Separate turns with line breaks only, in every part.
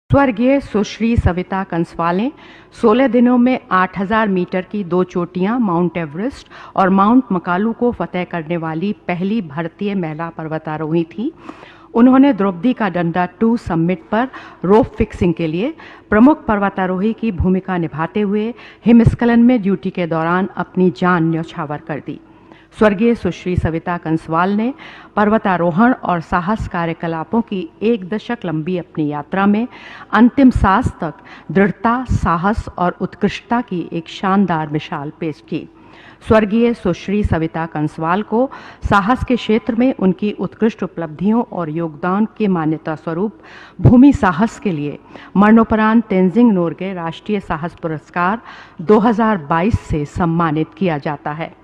स्वर्गीय सुश्री सविता कंसवाल ने 16 दिनों में 8000 मीटर की 2 चोटियां माउंट एवरेस्ट और माउंट मकालू को फतेह करने वाली पहली भारतीय महिला पर्वतारोही थी। उन्होंने द्रौपदी का डंडा 2 समिट पर रोप फिक्सिंग के लिए प्रमुख पर्वतारोही की भूमिका निभाते हुए हिमस्खलन में ड्यूटी के दौरान अपनी जान न्यौछावर कर दी। स्वर्गीय सुश्री सविता कंसवाल ने पर्वतारोहण और साहस कार्यकलापों की 1 दशक लंबी अपनी यात्रा में अंतिम सांस तक दृढ़ता, साहस और उत्कृष्टता की एक शानदार मिसाल पेश की। स्वर्गीय सुश्री सविता कंसवाल को साहस के क्षेत्र में उनकी उत्कृष्ट उपलब्धियों और योगदान के मान्यता स्वरूप भूमि साहस के लिए मरणोपरांत तेंजिंग नोर्गे राष्ट्रीय साहस पुरस्कार 2022 से सम्मानित किया जाता है।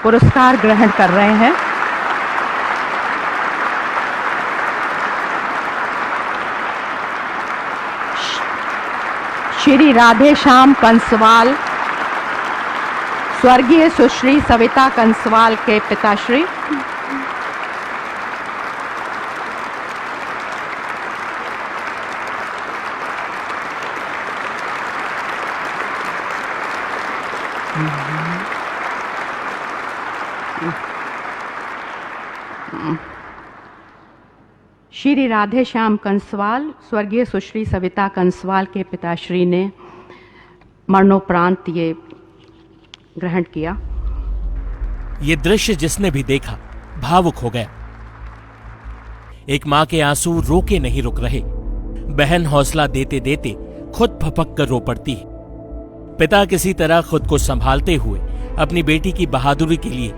पुरस्कार ग्रहण कर रहे हैं श्री राधेश्याम कंसवाल, स्वर्गीय सुश्री सविता कंसवाल के पिताश्री। श्री राधेश्याम कंसवाल, स्वर्गीय सुश्री सविता कंसवाल के पिताश्री ने मरणोपरांत ये ग्रहण किया।
ये दृश्य जिसने भी देखा भावुक हो गया। एक मां के आंसू रोके नहीं रुक रहे। बहन हौसला देते देते खुद फपक कर रो पड़ती है। पिता किसी तरह खुद को संभालते हुए अपनी बेटी की बहादुरी के लिए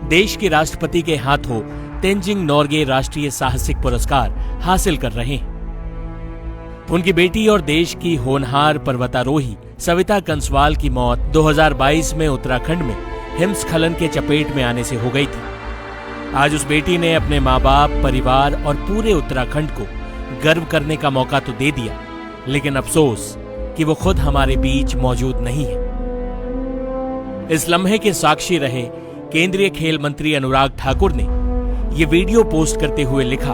देश के राष्ट्रपति के हाथों तेंजिंग नोर्गे राष्ट्रीय साहसिक पुरस्कार हासिल कर रहे हैं। उनकी बेटी और देश की होनहार पर्वतारोही सविता कंसवाल की मौत 2022 में उत्तराखंड में हिमस्खलन के चपेट में आने से हो गई थी। आज उस बेटी ने अपने माँ बाप, परिवार और पूरे उत्तराखंड को गर्व करने का मौका तो दे दिया, लेकिन अफसोस कि वो खुद हमारे बीच मौजूद नहीं है। इस लम्हे के साक्षी रहे केंद्रीय खेल मंत्री अनुराग ठाकुर ने ये वीडियो पोस्ट करते हुए लिखा,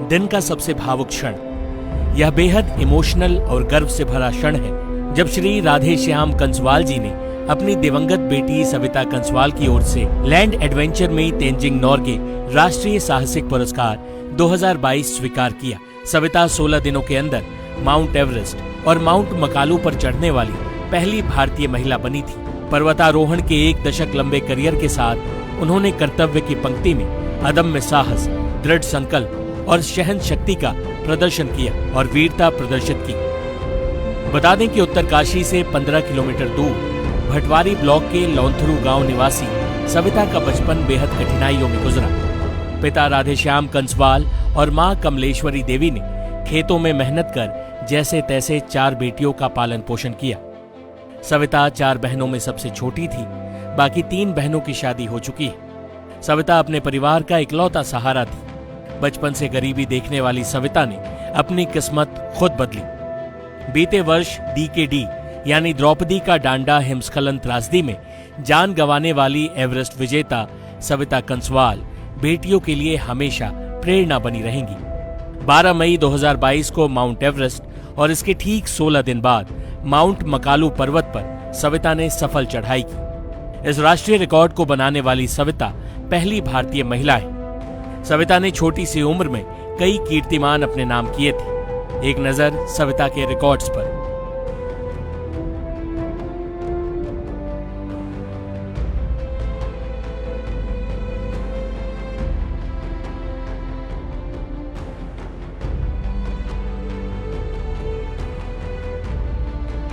दिन का सबसे भावुक क्षण, यह बेहद इमोशनल और गर्व से भरा क्षण है जब श्री राधेश्याम कंसवाल जी ने अपनी दिवंगत बेटी सविता कंसवाल की ओर से लैंड एडवेंचर में तेंजिंग नोर्गे राष्ट्रीय साहसिक पुरस्कार 2022 स्वीकार किया। सविता 16 दिनों के अंदर माउंट एवरेस्ट और माउंट मकालू पर चढ़ने वाली पहली भारतीय महिला बनी थी। पर्वतारोहण के 1 दशक लंबे करियर के साथ उन्होंने कर्तव्य की पंक्ति में अदम्य साहस, दृढ़ संकल्प और सहन शक्ति का प्रदर्शन किया और वीरता प्रदर्शित की। बता दें कि उत्तरकाशी से 15 किलोमीटर दूर भटवारी ब्लॉक के लौंथरू गांव निवासी सविता का बचपन बेहद कठिनाइयों में गुजरा। पिता राधेश्याम कंसवाल और मां कमलेश्वरी देवी ने खेतों में मेहनत कर जैसे तैसे 4 बेटियों का पालन पोषण किया। सविता 4 बहनों में सबसे छोटी थी। बाकी 3 बहनों की शादी हो चुकी है। सविता अपने परिवार का इकलौता सहारा थी। बचपन से गरीबी देखने वाली सविता ने अपनी किस्मत खुद बदली। बीते वर्ष DKD यानी द्रौपदी का डांडा हिमस्खलन त्रासदी में जान गंवाने वाली एवरेस्ट विजेता सविता कंसवाल बेटियों के लिए हमेशा प्रेरणा बनी रहेंगी। 12 मई 2022 को माउंट एवरेस्ट और इसके ठीक 16 दिन बाद माउंट मकालू पर्वत पर सविता ने सफल चढ़ाई की। इस राष्ट्रीय रिकॉर्ड को बनाने वाली सविता पहली भारतीय महिला है। सविता ने छोटी सी उम्र में कई कीर्तिमान अपने नाम किए थे। एक नजर सविता के रिकॉर्ड्स पर।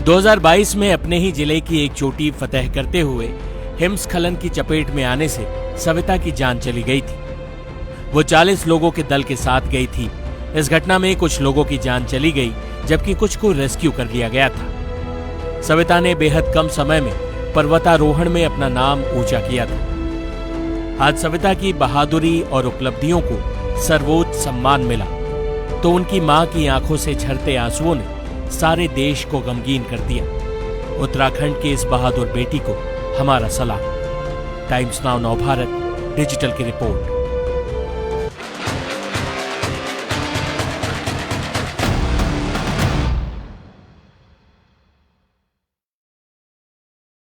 – 2022 में अपने ही जिले की एक चोटी फतेह करते हुए हिमस्खलन की चपेट में आने से सविता की जान चली गई थी। वो 40 लोगों के दल के साथ गई थी। इस घटना में कुछ लोगों की जान चली गई, जबकि कुछ को रेस्क्यू कर लिया गया था। सविता ने बेहद कम समय में पर्वतारोहण में अपना नाम ऊंचा किया था। आज सविता की बहादुरी और उपलब्धियों को सर्वोच्च सम्मान मिला तो उनकी मां की आंखों से झरते आंसुओं ने सारे देश को गमगीन कर दिया। उत्तराखंड की इस बहादुर बेटी को हमारा सलाम। टाइम्स नाउ नव भारत डिजिटल की रिपोर्ट।